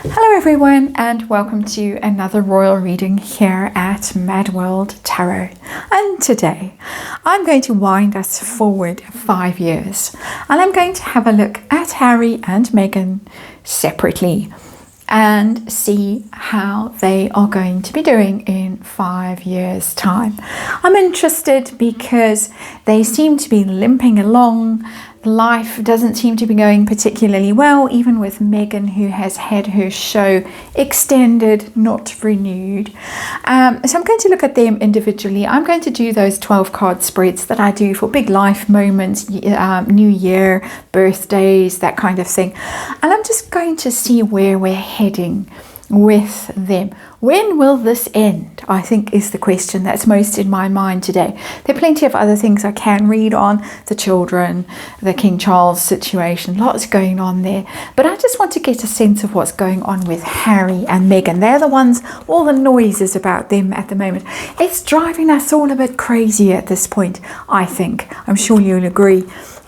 Hello everyone, and welcome to another royal reading here at MadWorldTarot. And today I'm going to wind us forward 5 years, and I'm going to have a look at Harry and Meghan separately and see how they are going to be doing in 5 years' time. I'm interested because they seem to be limping along. Life doesn't seem to be going particularly well, even with Meghan, who has had her show extended, not renewed. So I'm going to look at them individually. I'm going to do those 12 card spreads that I do for big life moments, New Year, birthdays, that kind of thing. And I'm just going to see where we're heading with them. When will this end, I think, is the question that's most in my mind today. There are plenty of other things I can read on, the children, the King Charles situation, lots going on there. But I just want to get a sense of what's going on with Harry and Meghan. They're the ones, all the noise is about them at the moment. It's driving us all a bit crazy at this point, I think. I'm sure you'll agree.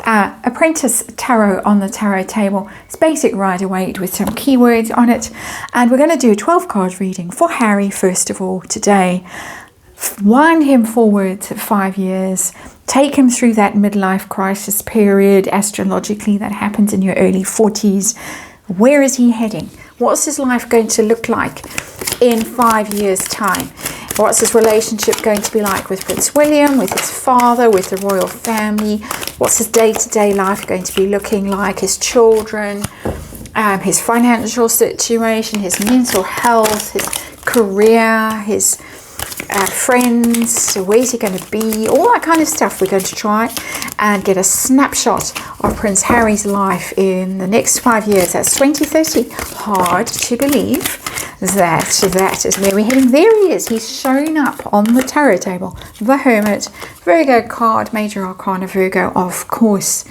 Apprentice Tarot on the tarot table. It's basic Rider-Waite with some keywords on it, and we're going to do a 12 card reading for Harry first of all today. Wind him forward 5 years, take him through that midlife crisis period astrologically that happens in your early 40s. Where is he heading? What's his life going to look like in 5 years' time? What's his relationship going to be like with Prince William, with his father, with the royal family? What's his day-to-day life going to be looking like? His children, his financial situation, his mental health, his career, his friends, where's he going to be? All that kind of stuff we're going to try and get a snapshot of Prince Harry's life in the next 5 years. That's 2030. Hard to believe that is where we're heading. There he is. He's shown up on the tarot table. The Hermit, Virgo card, Major Arcana Virgo, of course.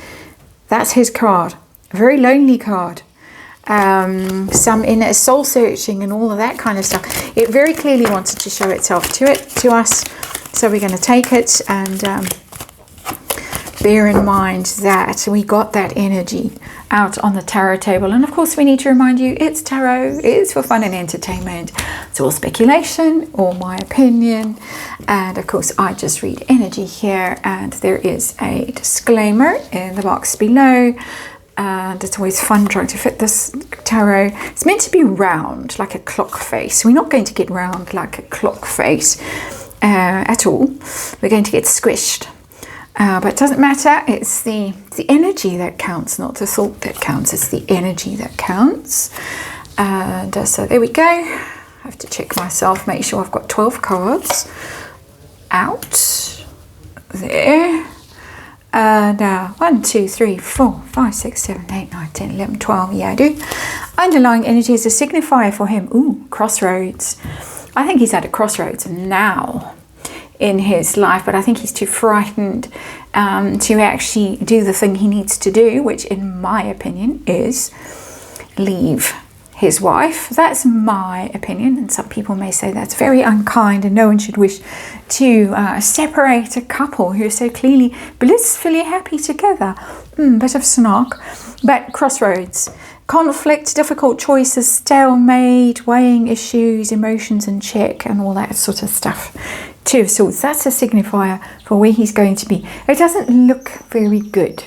That's his card. A very lonely card. Some inner soul searching and all of that kind of stuff. It very clearly wanted to show itself to us. So we're going to take it and bear in mind that we got that energy out on the tarot table. And of course we need to remind you, it's tarot, it's for fun and entertainment. It's all speculation, all my opinion. And of course I just read energy here, and there is a disclaimer in the box below. And it's always fun trying to fit this tarot. It's meant to be round, like a clock face. We're not going to get round like a clock face at all. We're going to get squished. But it doesn't matter. It's the energy that counts, not the thought that counts. It's the energy that counts. And so there we go. I have to check myself, make sure I've got 12 cards out there. And 1, 2, 3, 4, 5, 6, 7, 8, 9, 10, 11, 12. Yeah, I do. Underlying energy is a signifier for him. Ooh, crossroads. I think he's at a crossroads now in his life, but I think he's too frightened to actually do the thing he needs to do, which in my opinion is leave his wife. That's my opinion, and some people may say that's very unkind and no one should wish to separate a couple who are so clearly blissfully happy together. Bit of snark, but crossroads. Conflict, difficult choices, stalemate, weighing issues, emotions in check, and all that sort of stuff. Two of Swords, that's a signifier for where he's going to be. It doesn't look very good,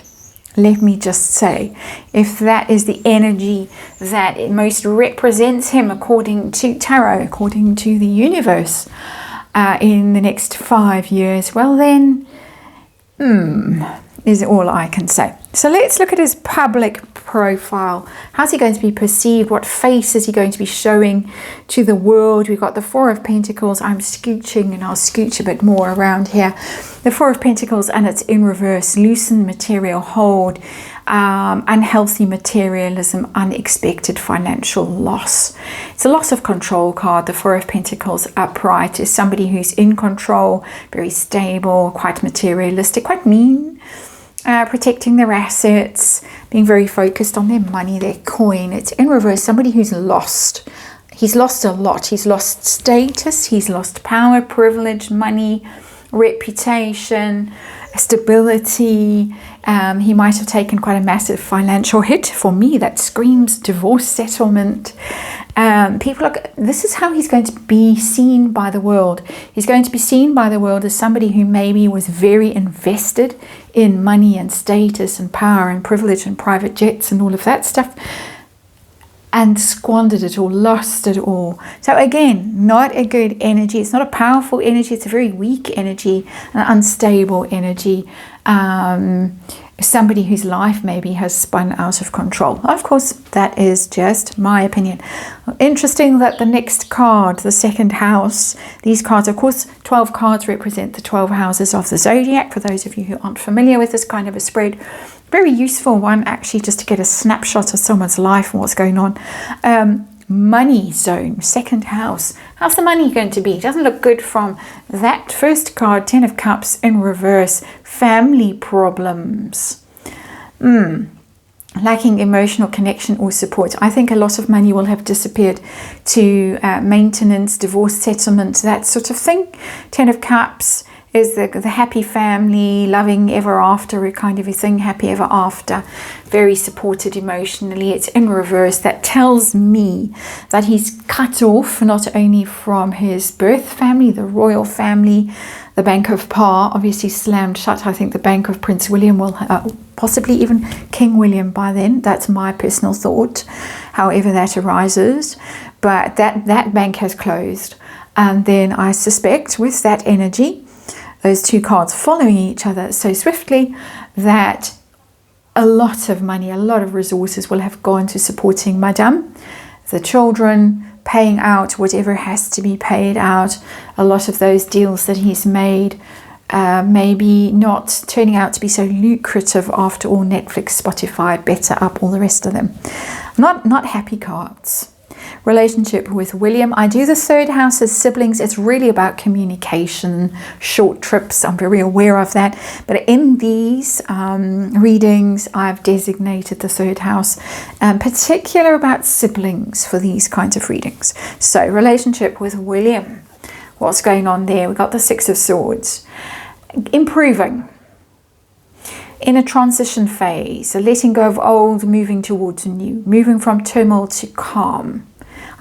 let me just say. If that is the energy that it most represents him according to tarot, according to the universe, in the next 5 years, well then, is all I can say. So let's look at his public profile. How's he going to be perceived? What face is he going to be showing to the world? We've got the Four of Pentacles. I'm scooching, and I'll scooch a bit more around here. The Four of Pentacles, and it's in reverse. Loosened material hold, unhealthy materialism, unexpected financial loss. It's a loss of control card. The Four of Pentacles upright is somebody who's in control, very stable, quite materialistic, quite mean. Protecting their assets, being very focused on their money, their coin. It's in reverse, somebody who's lost. He's lost a lot. He's lost status, he's lost power, privilege, money, reputation, stability. He might have taken quite a massive financial hit. For me, that screams divorce settlement. This is how he's going to be seen by the world. He's going to be seen by the world as somebody who maybe was very invested in money and status and power and privilege and private jets and all of that stuff, and squandered it all, lost it all. So again, not a good energy. It's not a powerful energy. It's a very weak energy, an unstable energy. Somebody whose life maybe has spun out of control. Of course, that is just my opinion. Interesting that the next card, the second house, these cards, of course, 12 cards represent the 12 houses of the zodiac. For those of you who aren't familiar with this kind of a spread, very useful one actually, just to get a snapshot of someone's life and what's going on. Money zone, second house. How's the money going to be? Doesn't look good from that first card, 10 of Cups in reverse. Family problems. Lacking emotional connection or support. I think a lot of money will have disappeared to maintenance, divorce settlement, that sort of thing. 10 of Cups is the happy family, loving ever after kind of a thing, happy ever after, very supported emotionally. It's in reverse. That tells me that he's cut off not only from his birth family, the royal family, the Bank of Pa, obviously slammed shut. I think the Bank of Prince William will, possibly even King William by then. That's my personal thought, however that arises. But that bank has closed. And then I suspect with that energy, those two cards following each other so swiftly, that a lot of money, a lot of resources will have gone to supporting Madame, the children, paying out whatever has to be paid out. A lot of those deals that he's made maybe not turning out to be so lucrative after all. Netflix, Spotify, Better Up, all the rest of them. Not happy cards. Relationship with William. I do the third house as siblings. It's really about communication, short trips. I'm very aware of that. But in these readings, I've designated the third house, particular about siblings for these kinds of readings. So relationship with William. What's going on there? We've got the Six of Swords. Improving. In a transition phase, so letting go of old, moving towards new, moving from turmoil to calm,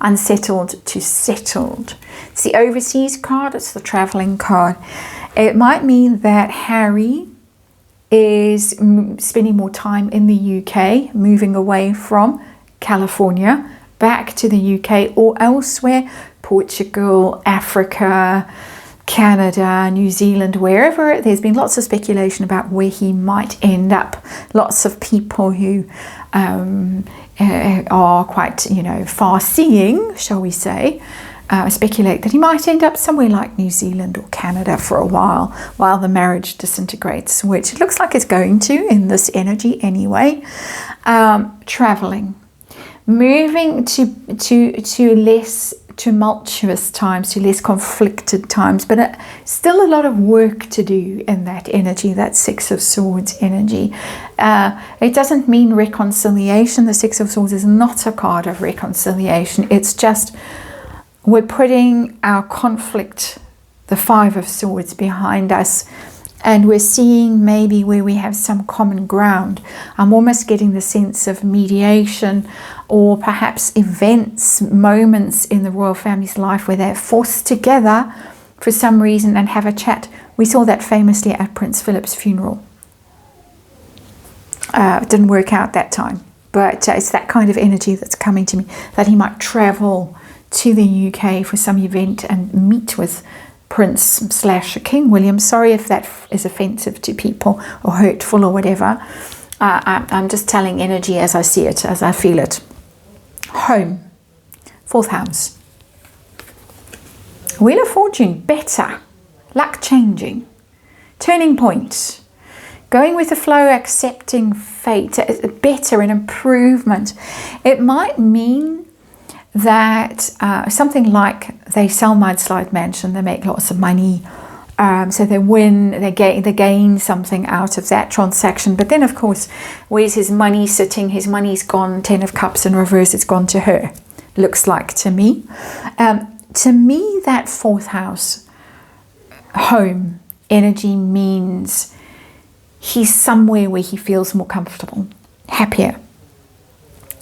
unsettled to settled. It's the overseas card, it's the traveling card. It might mean that Harry is spending more time in the UK, moving away from California, back to the UK or elsewhere, Portugal, Africa, Canada, New Zealand, wherever. There's been lots of speculation about where he might end up. Lots of people who are quite, far-seeing, shall we say, speculate that he might end up somewhere like New Zealand or Canada for a while the marriage disintegrates, which it looks like it's going to in this energy anyway. Traveling, moving to less tumultuous times, to less conflicted times, but still a lot of work to do in that energy, that Six of Swords energy. It doesn't mean reconciliation. The Six of Swords is not a card of reconciliation. It's just we're putting our conflict, the Five of Swords, behind us, and we're seeing maybe where we have some common ground. I'm almost getting the sense of mediation, or perhaps events, moments in the royal family's life where they're forced together for some reason and have a chat. We saw that famously at Prince Philip's funeral. It didn't work out that time, but it's that kind of energy that's coming to me, that he might travel to the UK for some event and meet with Prince/King William. Sorry if that is offensive to people or hurtful or whatever. I'm just telling energy as I see it, as I feel it. Home, fourth house. Wheel of Fortune, better, luck changing, turning point, going with the flow, accepting fate, better, an improvement. It might mean that something like they sell Mudslide Mansion, they make lots of money, so they win, they gain something out of that transaction. But then, of course, where's his money sitting? His money's gone. 10 of Cups in reverse, it's gone to her, looks like to me. To me, that fourth house, home energy, means he's somewhere where he feels more comfortable, happier,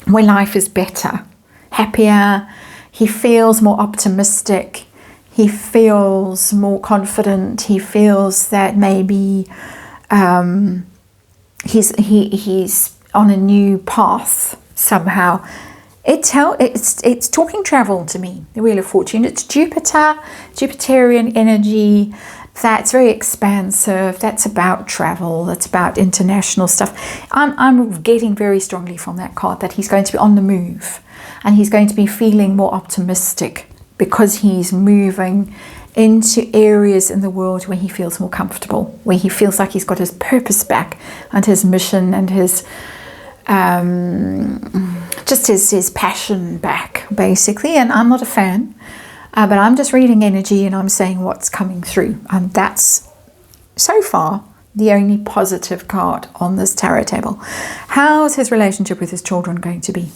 where life is better, happier, he feels more optimistic. He feels more confident. He feels that maybe he's on a new path somehow. It's talking travel to me, the Wheel of Fortune. It's Jupiterian energy. That's very expansive. That's about travel. That's about international stuff. I'm getting very strongly from that card that he's going to be on the move, and he's going to be feeling more optimistic because he's moving into areas in the world where he feels more comfortable, where he feels like he's got his purpose back and his mission and his just his passion back, basically. And I'm not a fan. But I'm just reading energy and I'm saying what's coming through. And that's, so far, the only positive card on this tarot table. How's his relationship with his children going to be?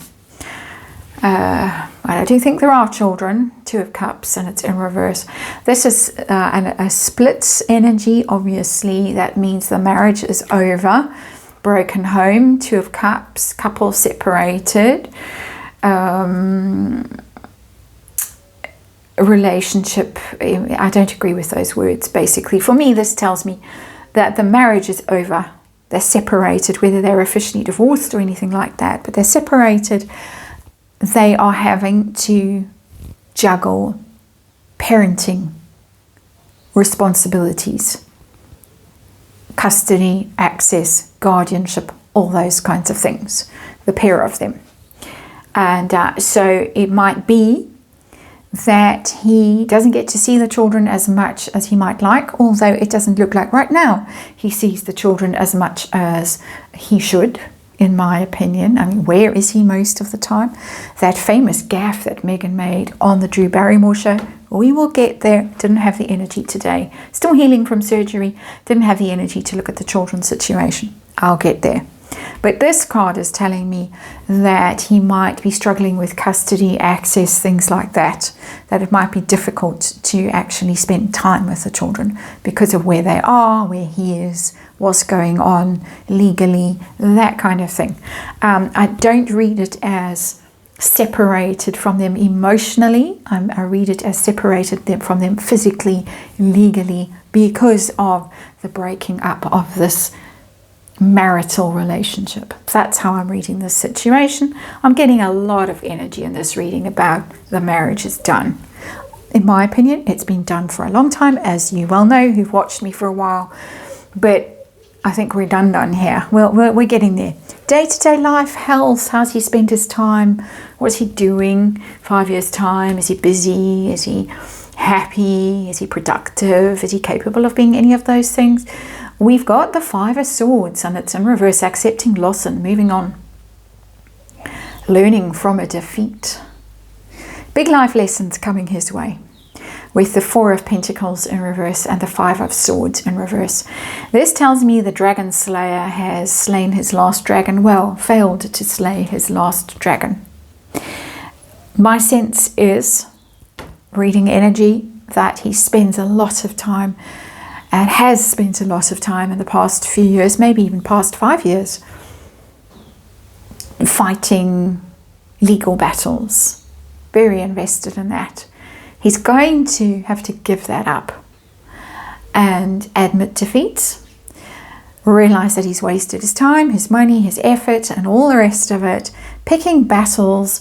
I do think there are children. 2 of Cups, and it's in reverse. This is a split energy, obviously. That means the marriage is over. Broken home, 2 of Cups, couple separated. Relationship, I don't agree with those words. Basically, for me, this tells me that the marriage is over. They're separated, whether they're officially divorced or anything like that, but they're separated. They are having to juggle parenting responsibilities, custody, access, guardianship, all those kinds of things, the pair of them. And so it might be that he doesn't get to see the children as much as he might like, although it doesn't look like right now he sees the children as much as he should, in my opinion. I mean, where is he most of the time? That famous gaffe that Meghan made on the Drew Barrymore show, we will get there. Didn't have the energy today. Still healing from surgery. Didn't have the energy to look at the children's situation. I'll get there. But this card is telling me that he might be struggling with custody, access, things like that. That it might be difficult to actually spend time with the children because of where they are, where he is, what's going on legally, that kind of thing. I don't read it as separated from them emotionally. I read it as separated from them physically, legally, because of the breaking up of this marital relationship. That's how I'm reading this situation. I'm getting a lot of energy in this reading about the marriage is done. In my opinion, it's been done for a long time, as you well know who've watched me for a while, but I think we're done here. Well, we're getting there. Day-to-day life, health, how's he spent his time? What's he doing 5 years' time? Is he busy? Is he happy? Is he productive? Is he capable of being any of those things? We've got the 5 of Swords, and it's in reverse, accepting loss and moving on. Learning from a defeat. Big life lessons coming his way. With the 4 of Pentacles in reverse and the 5 of Swords in reverse. This tells me the dragon slayer has slain his last dragon. Well, failed to slay his last dragon. My sense is, reading energy, that he spends a lot of time and has spent a lot of time in the past few years, maybe even past 5 years, fighting legal battles. Very invested in that. He's going to have to give that up and admit defeat, realize that he's wasted his time, his money, his effort, and all the rest of it, picking battles,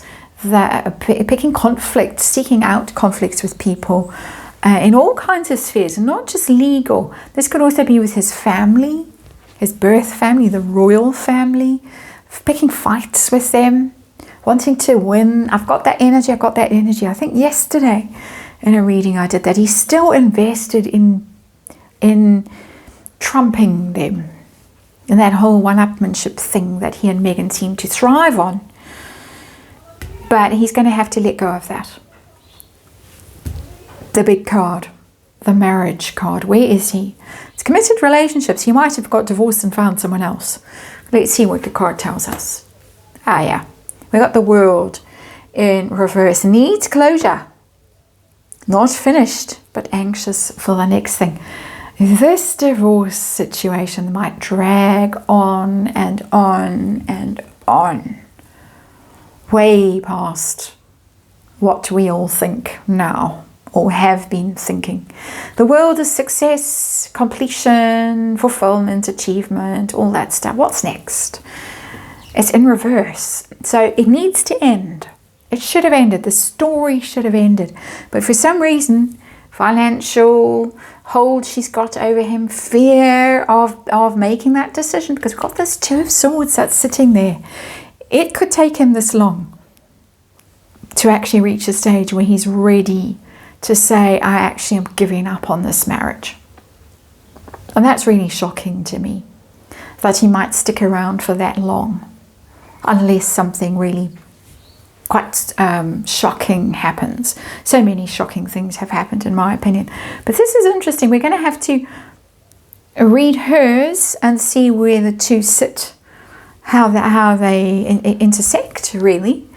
picking conflicts, seeking out conflicts with people, in all kinds of spheres, and not just legal. This could also be with his family, his birth family, the royal family, picking fights with them, wanting to win. I've got that energy. I think yesterday in a reading I did that. He's still invested in trumping them, in that whole one-upmanship thing that he and Meghan seem to thrive on. But he's going to have to let go of that. The big card, the marriage card. Where is he? It's committed relationships. He might have got divorced and found someone else. Let's see what the card tells us. Yeah. We got the World in reverse. Needs closure. Not finished, but anxious for the next thing. This divorce situation might drag on and on and on. Way past what we all think now, or have been thinking. The world is success, completion, fulfillment, achievement, all that stuff. What's next? It's in reverse. So it needs to end. It should have ended. The story should have ended. But for some reason, financial hold she's got over him, fear of making that decision, because we've got this Two of Swords that's sitting there. It could take him this long to actually reach a stage where he's ready to say, I actually am giving up on this marriage. And that's really shocking to me, that he might stick around for that long, unless something really quite shocking happens. So many shocking things have happened, in my opinion. But this is interesting. We're going to have to read hers and see where the two sit, how they intersect, really.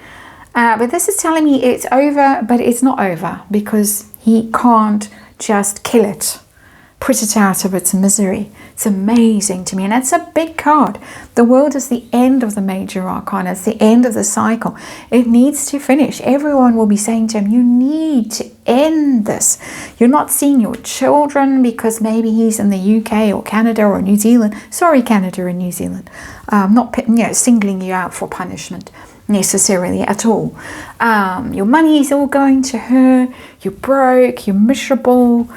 But this is telling me it's over, but it's not over, because he can't just kill it, put it out of its misery. It's amazing to me, and it's a big card. The World is the end of the major arcana. It's the end of the cycle. It needs to finish. Everyone will be saying to him, you need to end this. You're not seeing your children because maybe he's in the UK or Canada or New Zealand. Sorry, Canada and New Zealand. Not singling you out for punishment necessarily at all. Your money is all going to her. You're broke. You're miserable.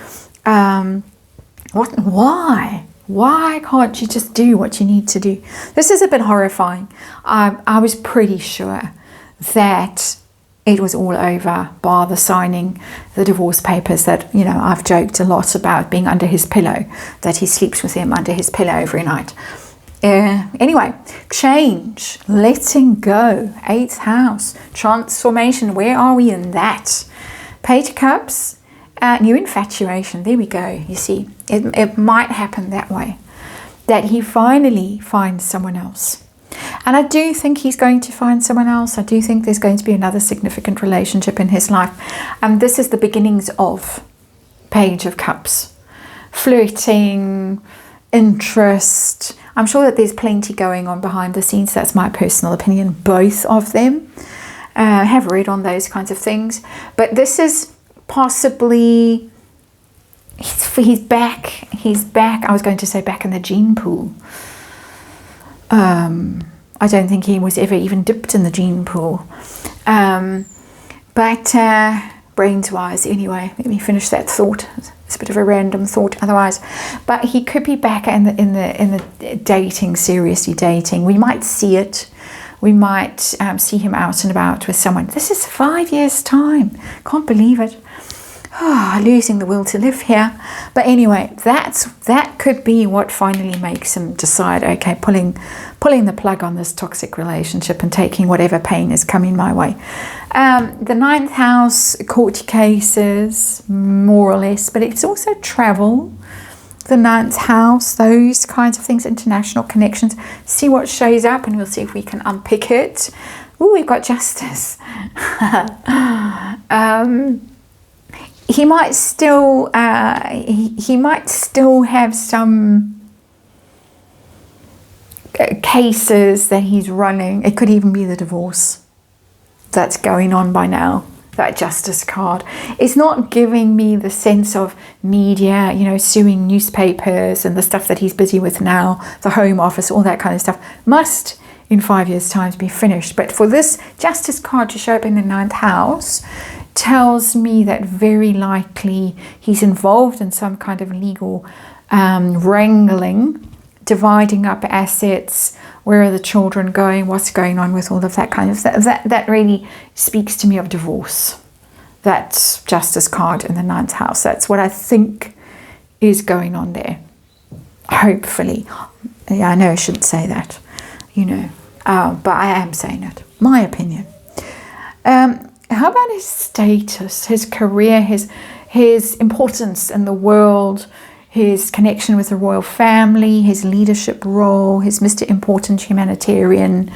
Why can't you just do what you need to do? This is a bit horrifying. I was pretty sure that it was all over by the signing the divorce papers that, I've joked a lot about being under his pillow, that he sleeps with him under his pillow every night. Anyway, change, letting go, 8th house, transformation. Where are we in that? Page of Cups. New infatuation. There we go. You see, it might happen that way, that he finally finds someone else. And I do think he's going to find someone else. I do think there's going to be another significant relationship in his life. And this is the beginnings of Page of Cups. Flirting, interest. I'm sure that there's plenty going on behind the scenes. That's my personal opinion. Both of them have read on those kinds of things. But this is possibly, he's back. I was going to say back in the gene pool. I don't think he was ever even dipped in the gene pool. But brains wise, anyway, let me finish that thought. It's a bit of a random thought otherwise. But he could be back in the dating, seriously dating. We might see it. We might see him out and about with someone. This is 5 years' time. Can't believe it. Losing the will to live here. But anyway, that could be what finally makes him decide, okay, pulling the plug on this toxic relationship and taking whatever pain is coming my way. The 9th house, court cases, more or less, but it's also travel. The 9th house, those kinds of things, international connections. See what shows up, and we'll see if we can unpick it. Oh, we've got Justice. He might still have some cases that he's running. It could even be the divorce that's going on by now. That Justice card. It's not giving me the sense of media, suing newspapers and the stuff that he's busy with now, the Home Office, all that kind of stuff. Must, in 5 years' time, be finished. But for this Justice card to show up in the 9th house, tells me that very likely he's involved in some kind of legal wrangling, dividing up assets, where are the children going, what's going on with all of that kind of stuff. That really speaks to me of divorce. That Justice card in the 9th house. That's what I think is going on there. Hopefully. Yeah, I know I shouldn't say that, but I am saying it. My opinion. How about his status, his career, his importance in the world, his connection with the royal family, his leadership role, his Mr. Important Humanitarian,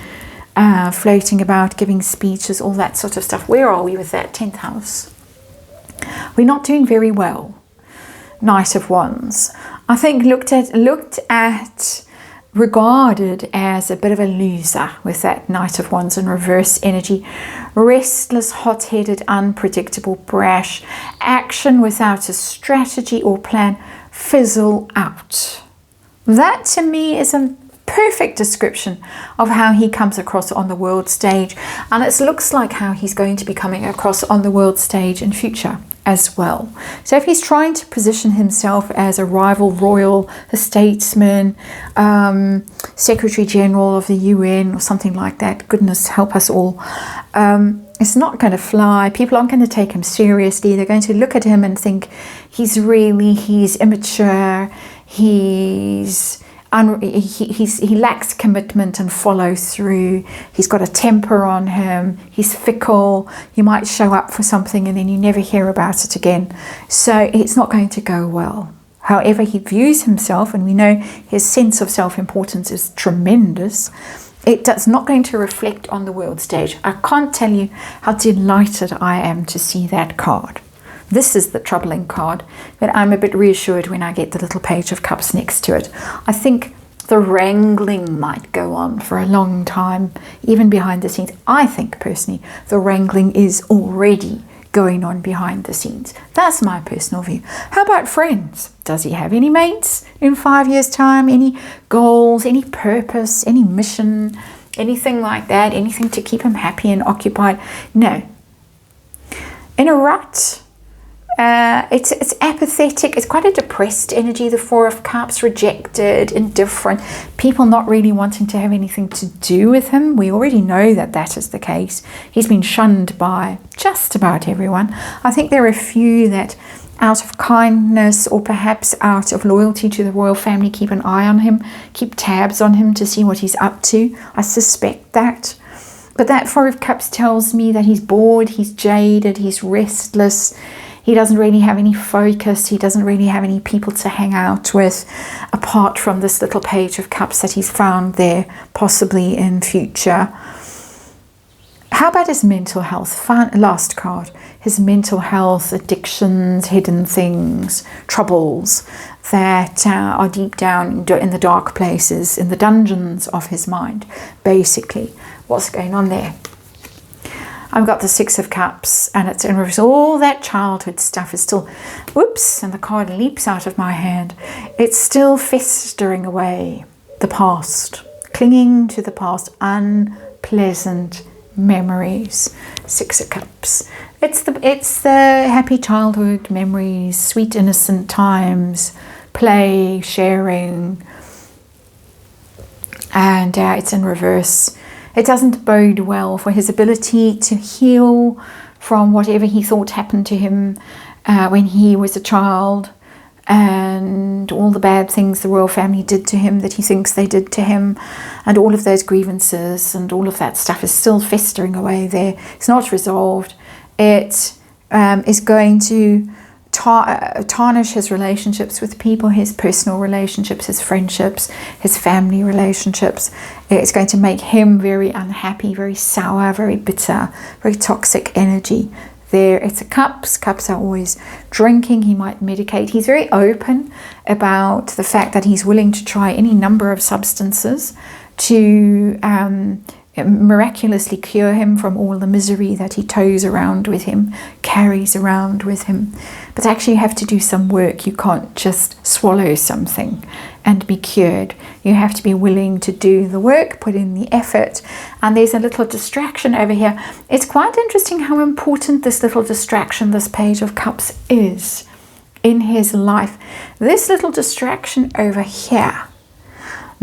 floating about, giving speeches, all that sort of stuff. Where are we with that 10th house? We're not doing very well. Knight of Wands. I think looked at regarded as a bit of a loser with that Knight of Wands in reverse energy. Restless, hot-headed, unpredictable, brash, action without a strategy or plan, fizzle out. That to me is a perfect description of how he comes across on the world stage, and it looks like how he's going to be coming across on the world stage in future as well. So if he's trying to position himself as a rival royal, a statesman, Secretary General of the UN or something like that, goodness help us all, it's not going to fly. People aren't going to take him seriously. They're going to look at him and think he's immature, he lacks commitment and follow through. He's got a temper on him. He's fickle. He might show up for something and then you never hear about it again. So it's not going to go well. However he views himself, and we know his sense of self-importance is tremendous, it's not going to reflect on the world stage. I can't tell you how delighted I am to see that card. This is the troubling card, but I'm a bit reassured when I get the little Page of Cups next to it. I think the wrangling might go on for a long time, even behind the scenes. I think personally the wrangling is already going on behind the scenes. That's my personal view. How about friends? Does he have any mates in 5 years' time? Any goals, any purpose, any mission, anything like that? Anything to keep him happy and occupied? No. In a rut. It's apathetic. It's quite a depressed energy. The Four of Cups, rejected, indifferent, people not really wanting to have anything to do with him. We already know that that is the case. He's been shunned by just about everyone. I think there are a few that out of kindness or perhaps out of loyalty to the royal family keep an eye on him, keep tabs on him to see what he's up to. I suspect that. But that Four of Cups tells me that he's bored, he's jaded, he's restless. He doesn't really have any focus. He doesn't really have any people to hang out with apart from this little Page of Cups that he's found there, possibly in future. How about his mental health? Last card. His mental health, addictions, hidden things, troubles that are deep down in the dark places, in the dungeons of his mind. Basically, what's going on there? I've got the Six of Cups and it's in reverse. All that childhood stuff is still, whoops, and the card leaps out of my hand. It's still festering away, the past, clinging to the past, unpleasant memories. Six of Cups. It's the happy childhood memories, sweet innocent times, play, sharing, and it's in reverse. It doesn't bode well for his ability to heal from whatever he thought happened to him when he was a child, and all the bad things the royal family did to him that he thinks they did to him, and all of those grievances and all of that stuff is still festering away there. It's not resolved. It is going to tarnish his relationships with people, his personal relationships, his friendships, his family relationships. It's going to make him very unhappy, very sour, very bitter, very toxic energy there. It's a Cups. Cups are always drinking. He might medicate. He's very open about the fact that he's willing to try any number of substances to miraculously cure him from all the misery that he tows around with him, carries around with him. But actually you have to do some work. You can't just swallow something and be cured. You have to be willing to do the work, put in the effort. And there's a little distraction over here. It's quite interesting how important this little distraction, this Page of Cups, is in his life. This little distraction over here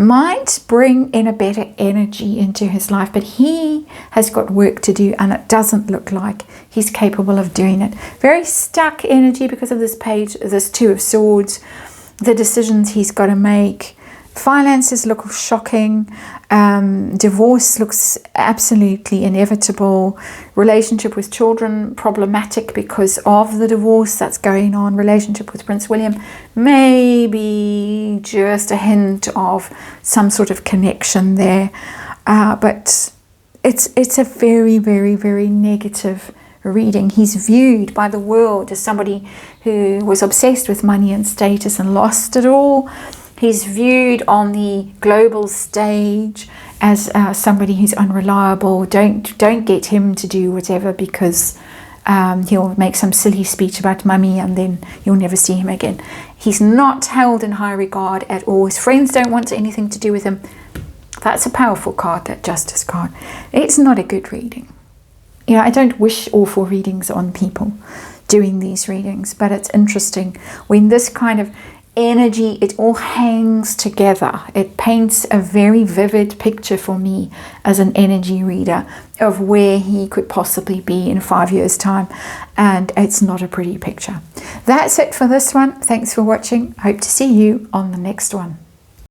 might bring in a better energy into his life, but he has got work to do and it doesn't look like he's capable of doing it. Very stuck energy because of this page, this Two of Swords, the decisions he's got to make. Finances look shocking. Divorce looks absolutely inevitable. Relationship with children problematic because of the divorce that's going on. Relationship with Prince William, maybe just a hint of some sort of connection there. But it's a very, very, very negative reading. He's viewed by the world as somebody who was obsessed with money and status and lost it all. He's viewed on the global stage as somebody who's unreliable. Don't get him to do whatever, because he'll make some silly speech about mummy and then you'll never see him again. He's not held in high regard at all. His friends don't want anything to do with him. That's a powerful card, that Justice card. It's not a good reading. I don't wish awful readings on people doing these readings, but it's interesting when this kind of energy, it all hangs together. It paints a very vivid picture for me as an energy reader of where he could possibly be in 5 years' time, and it's not a pretty picture. That's it for this one. Thanks for watching. Hope to see you on the next one.